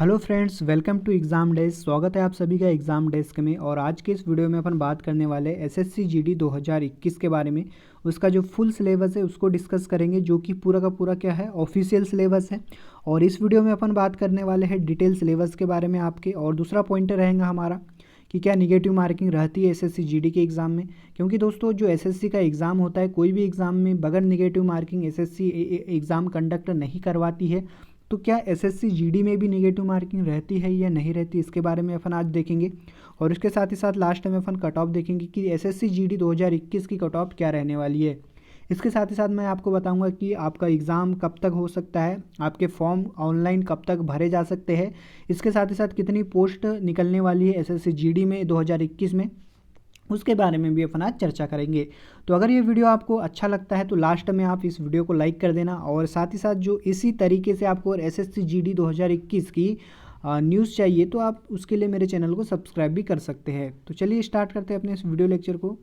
Hello friends, welcome to exam desk. स्वागत है आप सभी का एग्ज़ाम डेस्क में। और आज के इस वीडियो में अपन बात करने वाले एसएससी जीडी 2021 के बारे में। उसका जो फुल सिलेबस है उसको डिस्कस करेंगे, जो कि पूरा का पूरा क्या है, ऑफिशियल सिलेबस है। और इस वीडियो में अपन बात करने वाले हैं डिटेल सिलेबस के बारे में आपके। और दूसरा पॉइंटर रहेगा हमारा कि क्या निगेटिव मार्किंग रहती है एसएससी जीडी के एग्ज़ाम में। क्योंकि दोस्तों जो एसएससी का एग्ज़ाम होता है, कोई भी एग्ज़ाम में बगैर negative marking SSC exam conduct नहीं करवाती है। तो क्या एसएससी जीडी में भी नेगेटिव मार्किंग रहती है या नहीं रहती, इसके बारे में अपन आज देखेंगे। और इसके साथ ही साथ लास्ट में अपन कट ऑफ देखेंगे कि एसएससी जीडी 2021 की कट ऑफ क्या रहने वाली है। इसके साथ ही साथ मैं आपको बताऊंगा कि आपका एग्ज़ाम कब तक हो सकता है, आपके फॉर्म ऑनलाइन कब तक भरे जा सकते हैं। इसके साथ ही साथ कितनी पोस्ट निकलने वाली है एसएससी जीडी में 2021 में, उसके बारे में भी अपन आज चर्चा करेंगे। तो अगर ये वीडियो आपको अच्छा लगता है तो लास्ट में आप इस वीडियो को लाइक कर देना। और साथ ही साथ जो इसी तरीके से आपको एसएससी जीडी 2021 की न्यूज़ चाहिए तो आप उसके लिए मेरे चैनल को सब्सक्राइब भी कर सकते हैं। तो चलिए स्टार्ट करते हैं अपने इस वीडियो लेक्चर को।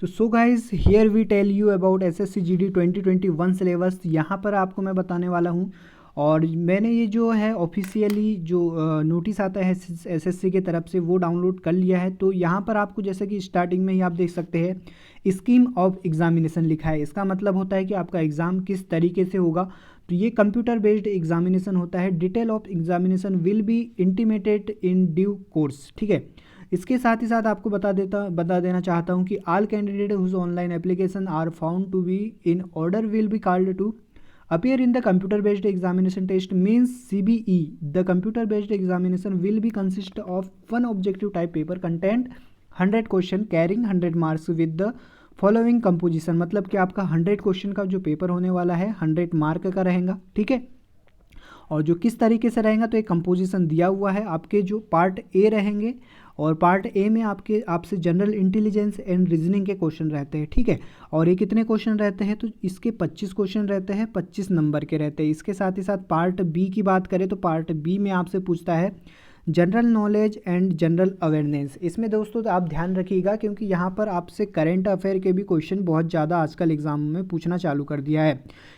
तो so guys, here we tell you about SSC GD 2021 syllabus. यहाँ पर आपको मैं बताने वाला हूँ। और मैंने ये जो है ऑफिशियली जो नोटिस आता है एसएससी के तरफ से वो डाउनलोड कर लिया है। तो यहाँ पर आपको जैसे कि स्टार्टिंग में ही आप देख सकते हैं स्कीम ऑफ एग्जामिनेशन लिखा है। इसका मतलब होता है कि आपका एग्ज़ाम किस तरीके से होगा। तो ये कंप्यूटर बेस्ड एग्जामिनेशन होता है। Detail of examination will be intimated in due course, ठीक है। इसके साथ ही साथ आपको बता देना चाहता हूँ कि all candidate whose online application are found to be in order will be called to appear in the computer based examination test means CBE. The computer based examination will be consist of one objective type paper content 100 question carrying 100 marks with the following composition। मतलब कि आपका 100 question का जो paper होने वाला है 100 mark का रहेगा, ठीक है। और जो किस तरीके से रहेगा तो एक कंपोजिशन दिया हुआ है। आपके जो पार्ट ए रहेंगे और पार्ट ए में आपसे जनरल इंटेलिजेंस एंड रीजनिंग के क्वेश्चन रहते हैं, ठीक है। और ये कितने क्वेश्चन रहते हैं तो इसके 25 क्वेश्चन रहते हैं, 25 नंबर के रहते हैं। इसके साथ ही साथ पार्ट बी की बात करें तो पार्ट बी में आपसे पूछता है general knowledge and general awareness. इसमें दोस्तों तो आप ध्यान रखिएगा क्योंकि यहाँ पर आपसे करंट अफेयर के भी क्वेश्चन बहुत ज़्यादा आजकल एग्जाम में पूछना चालू कर दिया है।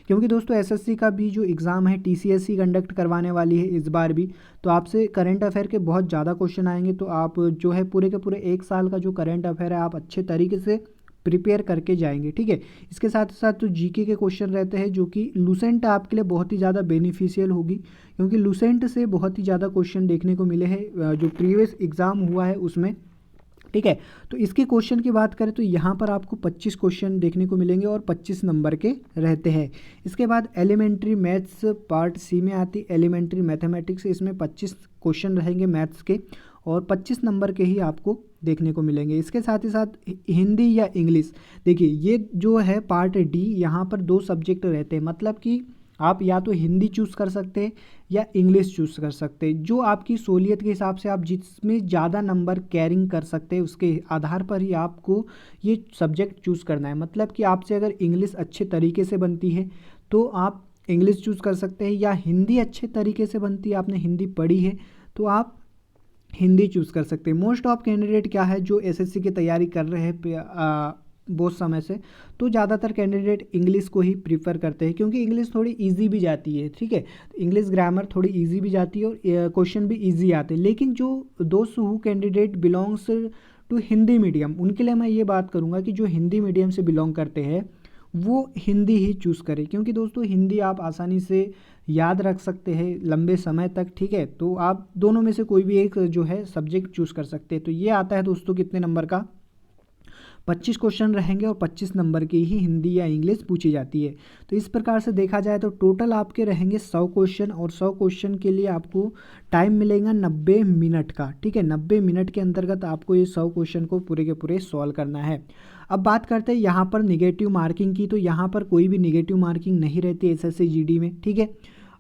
क्योंकि दोस्तों एसएससी का भी जो एग्ज़ाम है टीसीएससी कंडक्ट करवाने वाली है इस बार भी। तो आपसे करंट अफेयर के बहुत ज़्यादा क्वेश्चन आएंगे। तो आप जो है पूरे के पूरे एक साल का जो करंट अफेयर है आप अच्छे तरीके से प्रिपेयर करके जाएंगे, ठीक है। इसके साथ साथ तो जीके के क्वेश्चन रहते हैं जो कि लूसेंट आपके लिए बहुत ही ज़्यादा बेनिफिशियल होगी। क्योंकि लूसेंट से बहुत ही ज़्यादा क्वेश्चन देखने को मिले हैं जो प्रीवियस एग्ज़ाम हुआ है उसमें, ठीक है। तो इसके क्वेश्चन की बात करें तो यहाँ पर आपको 25 क्वेश्चन देखने को मिलेंगे और 25 नंबर के रहते हैं। इसके बाद एलिमेंट्री मैथ्स पार्ट सी में आती एलिमेंट्री मैथमेटिक्स। इसमें 25 क्वेश्चन रहेंगे मैथ्स के और 25 नंबर के ही आपको देखने को मिलेंगे। इसके साथ ही साथ हिंदी या इंग्लिश, देखिए ये जो है पार्ट डी, यहाँ पर 2 सब्जेक्ट रहते हैं। मतलब कि आप या तो हिंदी चूज़ कर सकते हैं या इंग्लिश चूज़ कर सकते हैं। जो आपकी सहूलियत के हिसाब से आप जिसमें ज़्यादा नंबर कैरिंग कर सकते हैं उसके आधार पर ही आपको ये सब्जेक्ट चूज़ करना है। मतलब कि आपसे अगर इंग्लिश अच्छे तरीके से बनती है तो आप इंग्लिश चूज़ कर सकते हैं, या हिंदी अच्छे तरीके से बनती है, आपने हिंदी पढ़ी है तो आप हिंदी चूज़ कर सकते हैं। मोस्ट ऑफ कैंडिडेट क्या है जो एसएससी की तैयारी कर रहे हैं बहुत समय से, तो ज़्यादातर कैंडिडेट इंग्लिश को ही प्रीफर करते हैं क्योंकि इंग्लिश थोड़ी इजी भी जाती है, ठीक है। इंग्लिश ग्रामर थोड़ी इजी भी जाती है और क्वेश्चन भी इजी आते हैं। लेकिन जो दोस्त who candidate belongs to Hindi medium, उनके लिए मैं ये बात करूँगा कि जो हिंदी मीडियम से बिलोंग करते हैं वो हिंदी ही चूज़ करें। क्योंकि दोस्तों हिंदी आप आसानी से याद रख सकते हैं लंबे समय तक, ठीक है। तो आप दोनों में से कोई भी एक जो है सब्जेक्ट चूज़ कर सकते हैं। तो ये आता है दोस्तों कितने नंबर का, 25 क्वेश्चन रहेंगे और 25 नंबर की ही हिंदी या इंग्लिश पूछी जाती है। तो इस प्रकार से देखा जाए तो टोटल आपके रहेंगे 100 क्वेश्चन और 100 क्वेश्चन के लिए आपको टाइम मिलेगा 90 मिनट का, ठीक है। 90 मिनट के अंतर्गत आपको ये 100 क्वेश्चन को पूरे के पूरे सॉल्व करना है। अब बात करते हैं यहाँ पर निगेटिव मार्किंग की। तो यहाँ पर कोई भी निगेटिव मार्किंग नहीं रहती एसएससी जीडी में, ठीक है।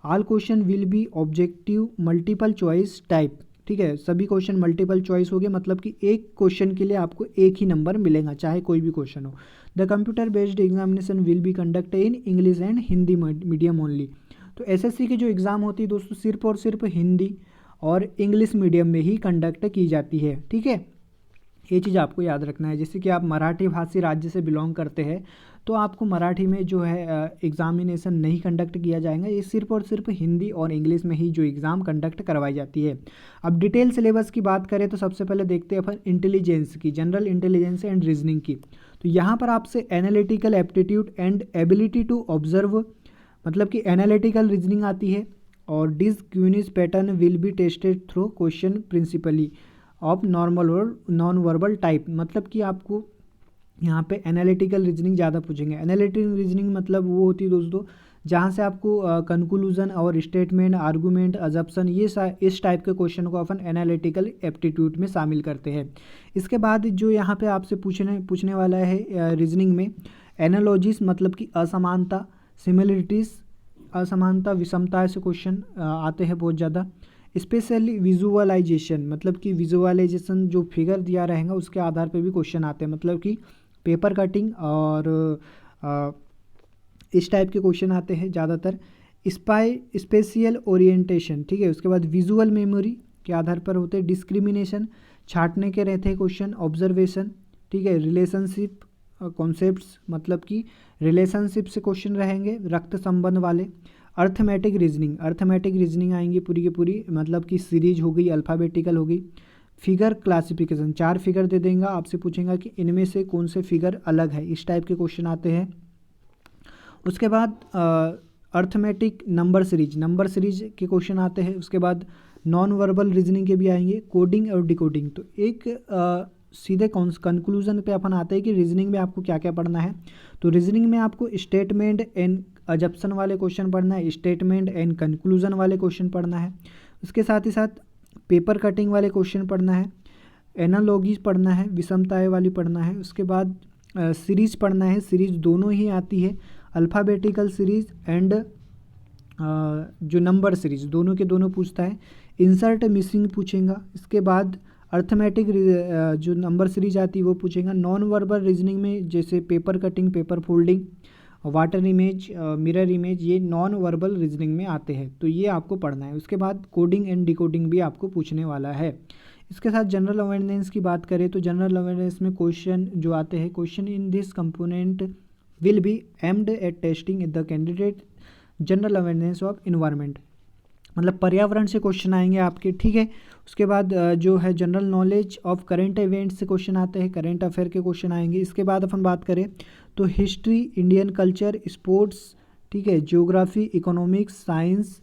All question will be objective multiple choice type, ठीक है। सभी क्वेश्चन मल्टीपल चॉइस हो गए, मतलब कि एक क्वेश्चन के लिए आपको एक ही नंबर मिलेगा चाहे कोई भी क्वेश्चन हो। The computer based examination will be conduct in English and Hindi medium only. तो एसएससी की जो एग्ज़ाम होती है दोस्तों सिर्फ और सिर्फ हिंदी और इंग्लिश मीडियम में ही कंडक्ट की जाती है, ठीक है। ये चीज़ आपको याद रखना है। जैसे कि आप मराठी भाषी राज्य से बिलोंग करते हैं तो आपको मराठी में जो है एग्ज़ामिनेशन नहीं कंडक्ट किया जाएगा। ये सिर्फ और सिर्फ हिंदी और इंग्लिश में ही जो एग्ज़ाम कंडक्ट करवाई जाती है। अब डिटेल सिलेबस की बात करें तो सबसे पहले देखते हैं अपन इंटेलिजेंस की, जनरल इंटेलिजेंस एंड रीजनिंग की। तो यहाँ पर आपसे analytical aptitude and ability to observe, मतलब कि एनालिटिकल रीजनिंग आती है, और डिसक्यूनिस pattern will be tested through question principally of normal और नॉन वर्बल टाइप, मतलब कि आपको यहाँ पे एनालिटिकल रीजनिंग ज़्यादा पूछेंगे। एनालिटिकल रीजनिंग मतलब वो होती है दोस्तों जहाँ से आपको कंक्लूजन और स्टेटमेंट, आर्गूमेंट, अजप्शन, ये इस टाइप के क्वेश्चन को अपन एनालिटिकल एप्टीट्यूड में शामिल करते हैं। इसके बाद जो यहाँ पे आपसे पूछने वाला है रीजनिंग में, एनालॉजीज मतलब कि असमानता, सिमिलरिटीज़, असमानता, विषमता, ऐसे क्वेश्चन आते हैं बहुत ज़्यादा। स्पेशली विजुअलाइजेशन, मतलब कि विजुअलाइजेशन जो फिगर दिया रहेगा उसके आधार पे भी क्वेश्चन आते हैं, मतलब कि पेपर कटिंग और इस टाइप के क्वेश्चन आते हैं ज़्यादातर। स्पेशियल ओरिएंटेशन, ठीक है। उसके बाद विजुअल मेमोरी के आधार पर होते हैं। डिस्क्रिमिनेशन, छांटने के रहते हैं क्वेश्चन। ऑब्जर्वेशन, ठीक है। रिलेशनशिप कॉन्सेप्ट्स, मतलब कि रिलेशनशिप से क्वेश्चन रहेंगे, रक्त संबंध वाले। अर्थमेटिक रीजनिंग आएंगी पूरी की पूरी, मतलब कि सीरीज हो गई, अल्फ़ाबेटिकल हो गई। फिगर क्लासिफिकेशन, 4 फिगर दे देंगे, आपसे पूछेगा कि इनमें से कौन से फिगर अलग है, इस टाइप के क्वेश्चन आते हैं। उसके बाद अर्थमेटिक नंबर सीरीज के क्वेश्चन आते हैं। उसके बाद नॉन वर्बल रीजनिंग के भी आएंगे, कोडिंग और डिकोडिंग। तो एक सीधे कंक्लूजन पे अपन आते हैं कि रीजनिंग में आपको क्या क्या पढ़ना है। तो रीजनिंग में आपको स्टेटमेंट एंड अजप्शन वाले क्वेश्चन पढ़ना है, स्टेटमेंट एंड कंक्लूजन वाले क्वेश्चन पढ़ना है। उसके साथ ही साथ पेपर कटिंग वाले क्वेश्चन पढ़ना है, एनालॉजीज पढ़ना है, विषमताएं वाली पढ़ना है। उसके बाद सीरीज पढ़ना है, सीरीज दोनों ही आती है, अल्फ़ाबेटिकल सीरीज एंड जो नंबर सीरीज, दोनों के दोनों पूछता है। इंसर्ट मिसिंग पूछेगा। इसके बाद अर्थमेटिक जो नंबर सीरीज आती है वो पूछेगा। नॉन वर्बल रीजनिंग में जैसे paper cutting, paper folding, water image, mirror image, ये नॉन वर्बल रीजनिंग में आते हैं, तो ये आपको पढ़ना है। उसके बाद कोडिंग एंड डिकोडिंग भी आपको पूछने वाला है। इसके साथ जनरल अवेयरनेस की बात करें तो जनरल अवेयरनेस में क्वेश्चन जो आते हैं, question in this component will be aimed at testing the candidate general awareness of environment, मतलब पर्यावरण से क्वेश्चन आएंगे आपके, ठीक है। उसके बाद जो है general knowledge of current events से क्वेश्चन आते हैं, करंट अफेयर के क्वेश्चन आएंगे। इसके बाद अपन बात करें तो हिस्ट्री, इंडियन कल्चर, स्पोर्ट्स, ठीक है, geography, economics, science,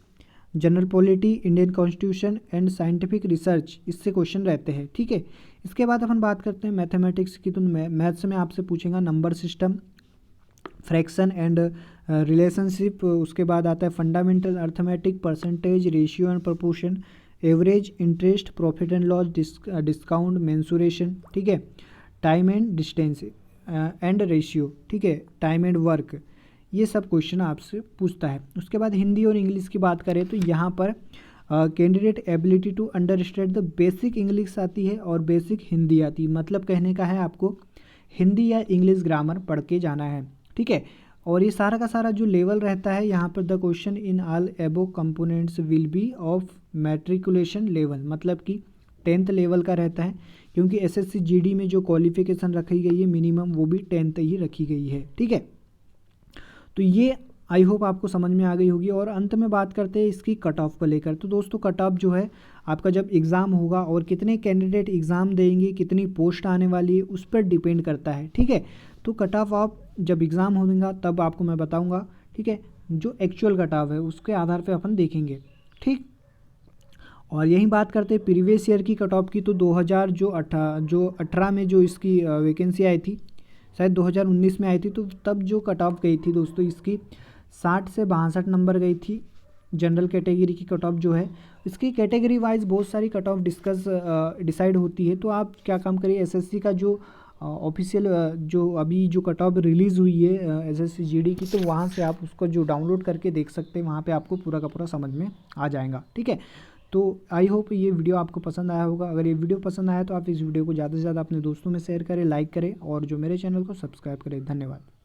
general polity, Indian constitution and scientific research, इससे क्वेश्चन रहते हैं, ठीक है। इसके बाद अपन बात करते हैं मैथमेटिक्स की। तो मैथ्स में आपसे पूछेगा number system, fraction and relationship. उसके बाद आता है fundamental arithmetic, percentage, ratio and proportion, average, interest, profit and loss, discount, mensuration, ठीक है, time and distance and ratio, ठीक है, टाइम एंड वर्क, ये सब क्वेश्चन आपसे पूछता है। उसके बाद हिंदी और इंग्लिश की बात करें तो यहाँ पर candidate ability to understand the basic English आती है और बेसिक हिंदी आती है, मतलब कहने का है आपको हिंदी या इंग्लिश ग्रामर पढ़ के जाना है, ठीक है। और ये सारा का सारा जो लेवल रहता है यहाँ पर, द क्वेश्चन इन ऑल एबो components will be of matriculation level, मतलब कि 10th लेवल का रहता है, क्योंकि एसएससी जीडी में जो क्वालिफिकेशन रखी गई है मिनिमम वो भी 10th ही रखी गई है, ठीक है। तो ये आई होप आपको समझ में आ गई होगी। और अंत में बात करते हैं इसकी कट ऑफ को लेकर। तो दोस्तों कट ऑफ जो है आपका जब एग्ज़ाम होगा और कितने कैंडिडेट एग्ज़ाम देंगे, कितनी पोस्ट आने वाली है, उस पर डिपेंड करता है, ठीक है। तो कट ऑफ आप जब एग्ज़ाम होगा तब आपको मैं बताऊंगा, ठीक है। जो एक्चुअल कट ऑफ है उसके आधार पे अपन देखेंगे, ठीक। और यही बात करते हैं प्रीवियस ईयर की कट ऑफ की। तो 2018 में जो इसकी वैकेंसी आई थी, शायद 2019 में आई थी, तो तब जो कट ऑफ गई थी दोस्तों इसकी 60 से 62 नंबर गई थी। जनरल कैटेगरी की कट ऑफ जो है, इसकी कैटेगरी वाइज बहुत सारी कट ऑफ डिसाइड होती है। तो आप क्या काम करिए, एसएससी का जो ऑफिशियल जो अभी जो कट ऑफ रिलीज़ हुई है एसएससी जीडी की, तो वहाँ से आप उसको जो डाउनलोड करके देख सकते हैं, वहाँ पे आपको पूरा का पूरा समझ में आ जाएगा, ठीक है। तो आई होप ये वीडियो आपको पसंद आया होगा। अगर ये वीडियो पसंद आया तो आप इस वीडियो को ज़्यादा से ज़्यादा अपने दोस्तों में शेयर करें, लाइक करें और जो मेरे चैनल को सब्सक्राइब करें। धन्यवाद।